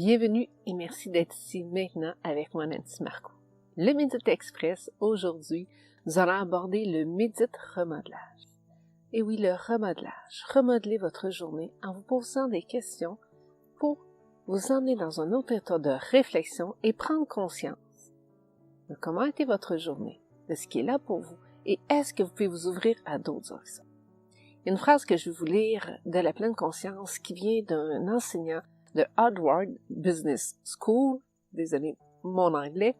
Bienvenue et merci d'être ici maintenant avec moi, Nancy Marcoux. Le Médite Express, aujourd'hui, nous allons aborder le Médite remodelage. Et oui, le remodelage. Remodeler votre journée en vous posant des questions pour vous emmener dans un autre état de réflexion et prendre conscience de comment a été votre journée, de ce qui est là pour vous et est-ce que vous pouvez vous ouvrir à d'autres horizons. Il y a une phrase que je vais vous lire de la pleine conscience qui vient d'un enseignant de Harvard Business School, désolé mon anglais,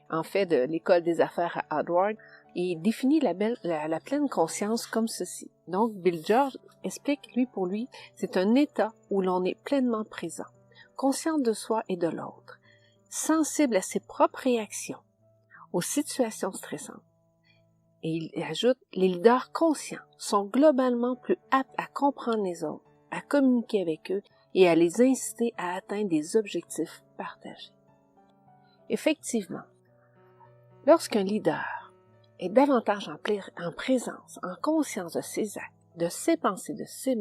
en fait de l'école des affaires à Harvard, et il définit la pleine conscience comme ceci. Donc, Bill George explique, pour lui, c'est un état où l'on est pleinement présent, conscient de soi et de l'autre, sensible à ses propres réactions, aux situations stressantes. Et il ajoute, les leaders conscients sont globalement plus aptes à comprendre les autres, à communiquer avec eux et à les inciter à atteindre des objectifs partagés. Effectivement, lorsqu'un leader est davantage en présence, en conscience de ses actes, de ses pensées, de ses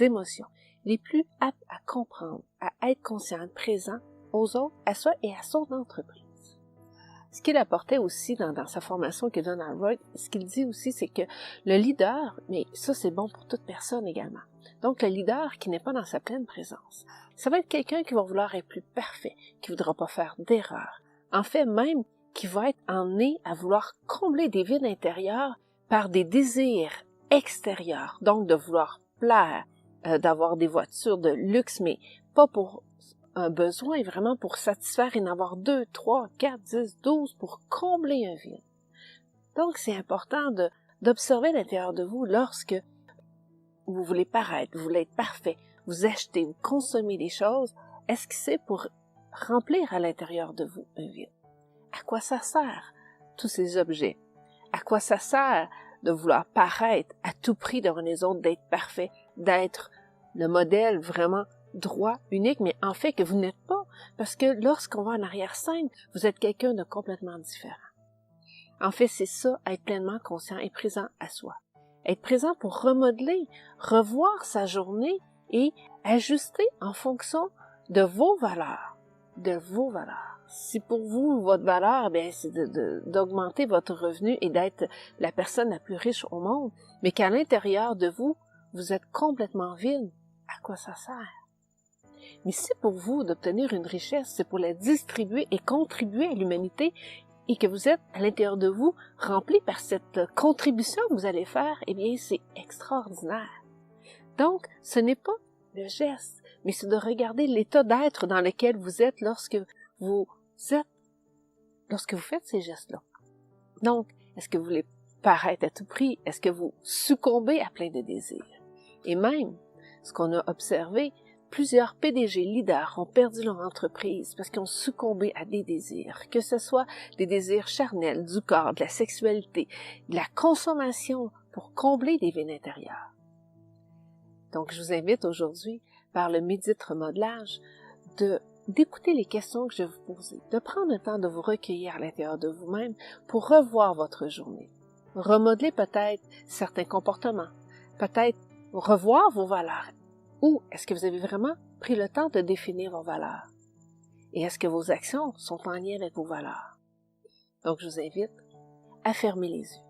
émotions, il est plus apte à comprendre, à être conscient, présent aux autres, à soi et à son entreprise. Ce qu'il apportait aussi dans sa formation que donne Harvard, ce qu'il dit aussi, c'est que le leader, mais ça c'est bon pour toute personne également, donc le leader qui n'est pas dans sa pleine présence, ça va être quelqu'un qui va vouloir être plus parfait, qui ne voudra pas faire d'erreur, en fait même qui va être emmené à vouloir combler des vides intérieurs par des désirs extérieurs, donc de vouloir plaire, d'avoir des voitures de luxe, mais pas pour un besoin, vraiment pour satisfaire et en avoir 2, 3, 4, 10, 12 pour combler un vide. Donc, c'est important d'observer l'intérieur de vous lorsque vous voulez paraître, vous voulez être parfait, vous achetez, vous consommez des choses. Est-ce que c'est pour remplir à l'intérieur de vous un vide? À quoi ça sert, tous ces objets? À quoi ça sert de vouloir paraître à tout prix devant les autres, d'être parfait, d'être le modèle vraiment droit, unique, mais en fait que vous n'êtes pas, parce que lorsqu'on va en arrière-scène, vous êtes quelqu'un de complètement différent. En fait, c'est ça, être pleinement conscient et présent à soi. Être présent pour remodeler, revoir sa journée et ajuster en fonction de vos valeurs, Si pour vous, votre valeur, c'est d'augmenter votre revenu et d'être la personne la plus riche au monde, mais qu'à l'intérieur de vous, vous êtes complètement vide, à quoi ça sert? Mais si pour vous d'obtenir une richesse, c'est pour la distribuer et contribuer à l'humanité, et que vous êtes à l'intérieur de vous rempli par cette contribution que vous allez faire, eh bien c'est extraordinaire. Donc, ce n'est pas le geste, mais c'est de regarder l'état d'être dans lequel vous êtes lorsque vous faites ces gestes-là. Donc, est-ce que vous voulez paraître à tout prix? Est-ce que vous succombez à plein de désirs? Et même, ce qu'on a observé, plusieurs PDG leaders ont perdu leur entreprise parce qu'ils ont succombé à des désirs, que ce soit des désirs charnels, du corps, de la sexualité, de la consommation pour combler des vides intérieurs. Donc, je vous invite aujourd'hui, par le Médite remodelage, d'écouter les questions que je vais vous poser, de prendre le temps de vous recueillir à l'intérieur de vous-même pour revoir votre journée. Remodeler peut-être certains comportements, peut-être revoir vos valeurs. Ou est-ce que vous avez vraiment pris le temps de définir vos valeurs? Et est-ce que vos actions sont en lien avec vos valeurs? Donc, je vous invite à fermer les yeux,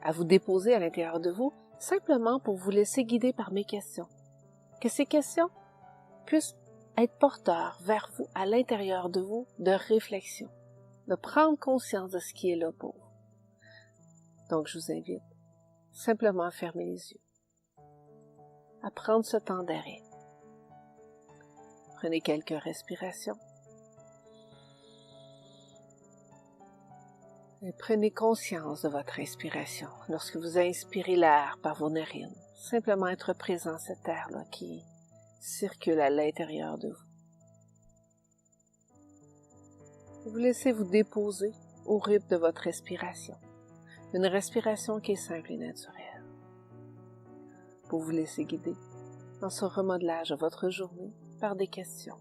à vous déposer à l'intérieur de vous, simplement pour vous laisser guider par mes questions. Que ces questions puissent être porteurs vers vous, à l'intérieur de vous, de réflexion, de prendre conscience de ce qui est là pour vous. Donc, je vous invite simplement à fermer les yeux, à prendre ce temps d'arrêt. Prenez quelques respirations. Et prenez conscience de votre respiration. Lorsque vous inspirez l'air par vos narines, simplement être présent à cet air-là qui circule à l'intérieur de vous. Vous laissez vous déposer au rythme de votre respiration. Une respiration qui est simple et naturelle. Pour vous laisser guider dans ce remodelage de votre journée par des questions,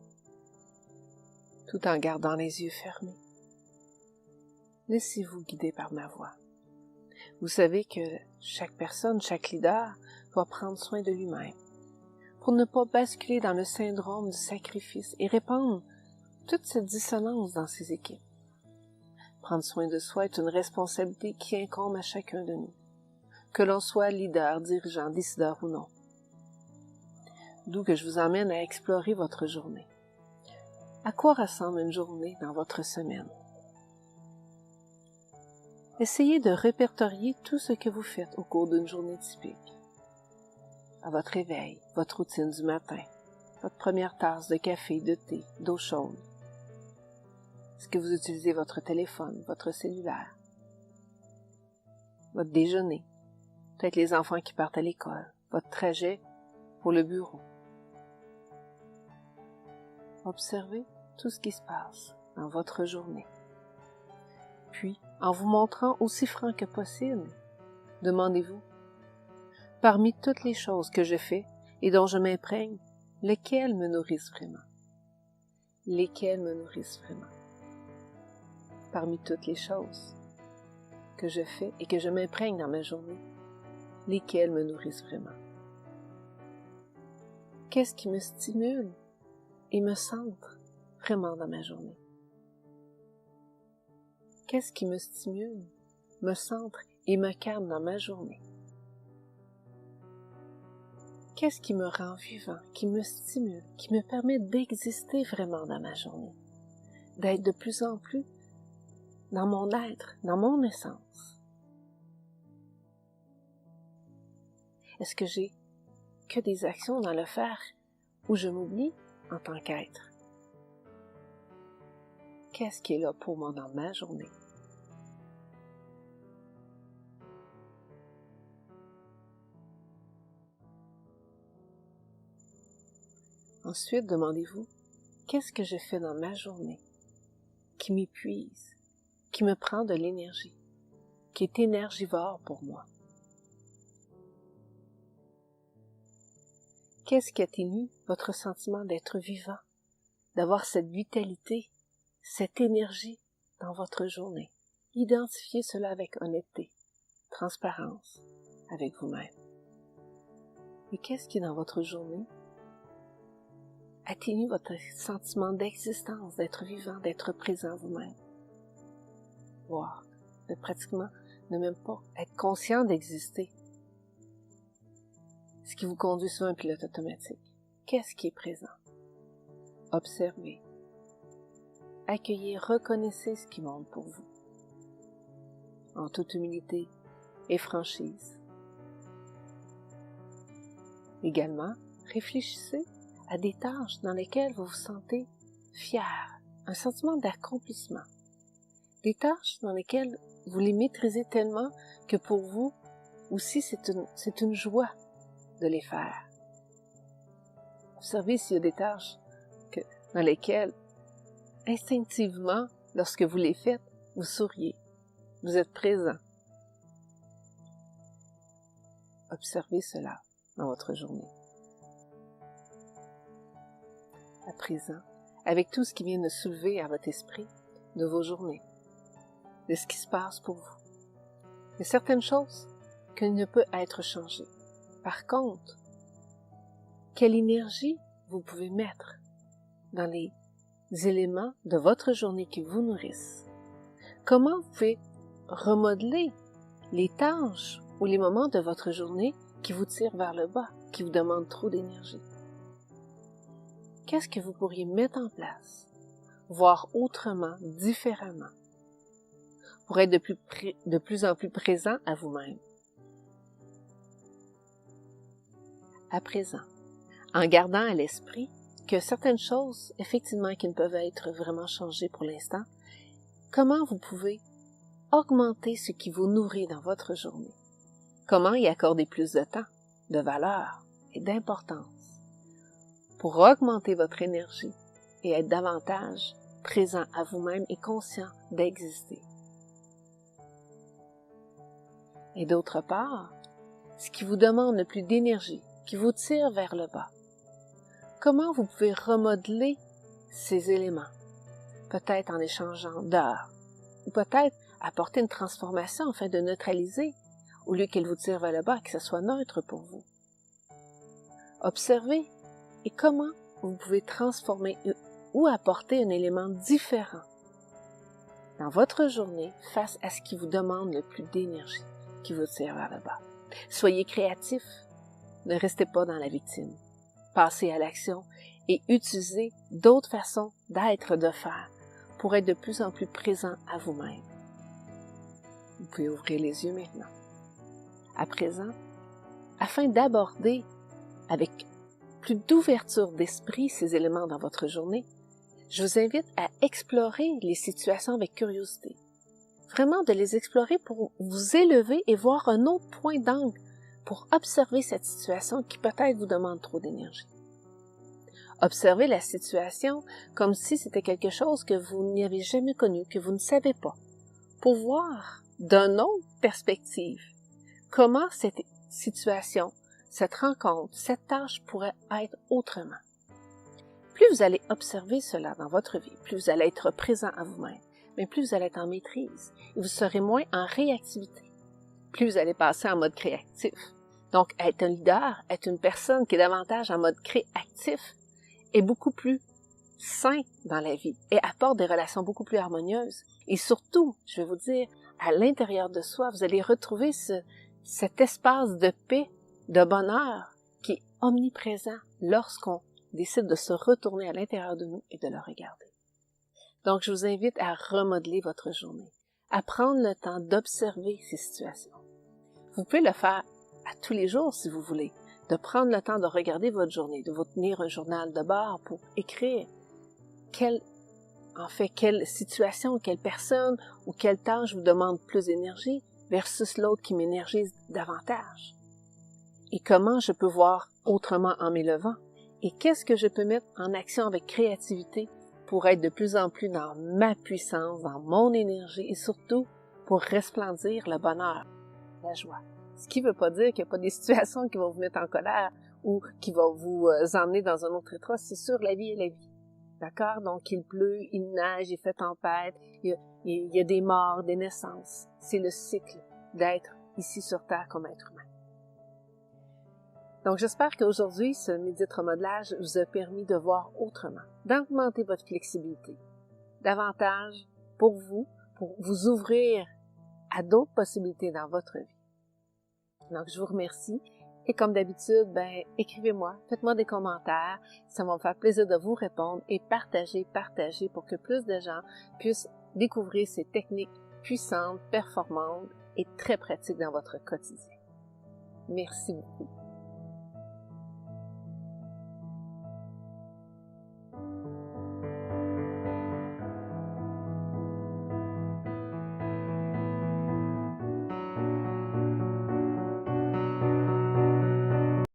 tout en gardant les yeux fermés. Laissez-vous guider par ma voix. Vous savez que chaque personne, chaque leader doit prendre soin de lui-même, pour ne pas basculer dans le syndrome du sacrifice et répandre toute cette dissonance dans ses équipes. Prendre soin de soi est une responsabilité qui incombe à chacun de nous, que l'on soit leader, dirigeant, décideur ou non. D'où que je vous emmène à explorer votre journée. À quoi ressemble une journée dans votre semaine? Essayez de répertorier tout ce que vous faites au cours d'une journée typique. À votre réveil, votre routine du matin, votre première tasse de café, de thé, d'eau chaude. Est-ce que vous utilisez votre téléphone, votre cellulaire? Votre déjeuner, peut-être les enfants qui partent à l'école, votre trajet pour le bureau. Observez tout ce qui se passe dans votre journée. Puis, en vous montrant aussi franc que possible, demandez-vous, parmi toutes les choses que je fais et dont je m'imprègne, lesquelles me nourrissent vraiment? Lesquelles me nourrissent vraiment? Parmi toutes les choses que je fais et que je m'imprègne dans ma journée, lesquelles me nourrissent vraiment? Qu'est-ce qui me stimule et me centre vraiment dans ma journée? Qu'est-ce qui me stimule, me centre et me calme dans ma journée? Qu'est-ce qui me rend vivant, qui me stimule, qui me permet d'exister vraiment dans ma journée? D'être de plus en plus dans mon être, dans mon essence? Est-ce que j'ai que des actions dans le faire où je m'oublie en tant qu'être? Qu'est-ce qui est là pour moi dans ma journée? Ensuite, demandez-vous, qu'est-ce que je fais dans ma journée qui m'épuise, qui me prend de l'énergie, qui est énergivore pour moi? Qu'est-ce qui atténue votre sentiment d'être vivant, d'avoir cette vitalité, cette énergie dans votre journée? Identifiez cela avec honnêteté, transparence avec vous-même. Et qu'est-ce qui, dans votre journée, atténue votre sentiment d'existence, d'être vivant, d'être présent vous-même? Voire de pratiquement ne même pas être conscient d'exister. Ce qui vous conduit sur un pilote automatique. Qu'est-ce qui est présent? Observez. Accueillez, reconnaissez ce qui monte pour vous. En toute humilité et franchise. Également, réfléchissez à des tâches dans lesquelles vous vous sentez fier, un sentiment d'accomplissement. Des tâches dans lesquelles vous les maîtrisez tellement que pour vous aussi c'est une joie de les faire. Observez s'il y a des tâches dans lesquelles instinctivement, lorsque vous les faites, vous souriez, vous êtes présent. Observez cela dans votre journée. À présent, avec tout ce qui vient de soulever à votre esprit de vos journées, de ce qui se passe pour vous, il y a certaines choses qui ne peuvent être changées. Par contre, quelle énergie vous pouvez mettre dans les éléments de votre journée qui vous nourrissent? Comment vous pouvez remodeler les tâches ou les moments de votre journée qui vous tirent vers le bas, qui vous demandent trop d'énergie? Qu'est-ce que vous pourriez mettre en place, voir autrement, différemment, pour être de plus en plus présent à vous-même? À présent, en gardant à l'esprit que certaines choses, effectivement, qui ne peuvent être vraiment changées pour l'instant, comment vous pouvez augmenter ce qui vous nourrit dans votre journée? Comment y accorder plus de temps, de valeur et d'importance pour augmenter votre énergie et être davantage présent à vous-même et conscient d'exister? Et d'autre part, ce qui vous demande le plus d'énergie, qui vous tire vers le bas, comment vous pouvez remodeler ces éléments? Peut-être en échangeant d'heures, ou peut-être apporter une transformation afin de neutraliser, au lieu qu'elle vous tire vers le bas, que ce soit neutre pour vous. Observez et comment vous pouvez transformer ou apporter un élément différent dans votre journée face à ce qui vous demande le plus d'énergie, qui vous tire vers le bas. Soyez créatif, ne restez pas dans la victime. Passez à l'action et utilisez d'autres façons d'être, de faire, pour être de plus en plus présent à vous-même. Vous pouvez ouvrir les yeux maintenant. À présent, afin d'aborder avec plus d'ouverture d'esprit ces éléments dans votre journée, je vous invite à explorer les situations avec curiosité. Vraiment de les explorer pour vous élever et voir un autre point d'angle pour observer cette situation qui peut-être vous demande trop d'énergie. Observez la situation comme si c'était quelque chose que vous n'y avez jamais connu, que vous ne savez pas, pour voir d'une autre perspective comment cette situation, cette rencontre, cette tâche pourrait être autrement. Plus vous allez observer cela dans votre vie, plus vous allez être présent à vous-même, mais plus vous allez être en maîtrise et vous serez moins en réactivité. Plus vous allez passer en mode créatif. Donc, être un leader, être une personne qui est davantage en mode créatif est beaucoup plus sain dans la vie et apporte des relations beaucoup plus harmonieuses. Et surtout, je vais vous dire, à l'intérieur de soi, vous allez retrouver cet espace de paix, de bonheur qui est omniprésent lorsqu'on décide de se retourner à l'intérieur de nous et de le regarder. Donc, je vous invite à remodeler votre journée, à prendre le temps d'observer ces situations. Vous pouvez le faire à tous les jours si vous voulez, de prendre le temps de regarder votre journée, de vous tenir un journal de bord pour écrire quelle situation, quelle personne ou quelle tâche vous demande plus d'énergie versus l'autre qui m'énergise davantage. Et comment je peux voir autrement en m'élevant? Et qu'est-ce que je peux mettre en action avec créativité pour être de plus en plus dans ma puissance, dans mon énergie et surtout pour resplendir le bonheur, la joie. Ce qui ne veut pas dire qu'il n'y a pas des situations qui vont vous mettre en colère ou qui vont vous emmener dans un autre état. C'est sûr, la vie est la vie. D'accord? Donc, il pleut, il neige, il fait tempête, il y a des morts, des naissances. C'est le cycle d'être ici sur Terre comme être humain. Donc, j'espère qu'aujourd'hui, ce midi de remodelage vous a permis de voir autrement, d'augmenter votre flexibilité, davantage pour vous ouvrir à d'autres possibilités dans votre vie. Donc, je vous remercie. Et comme d'habitude, écrivez-moi, faites-moi des commentaires. Ça va me faire plaisir de vous répondre et partager pour que plus de gens puissent découvrir ces techniques puissantes, performantes et très pratiques dans votre quotidien. Merci beaucoup.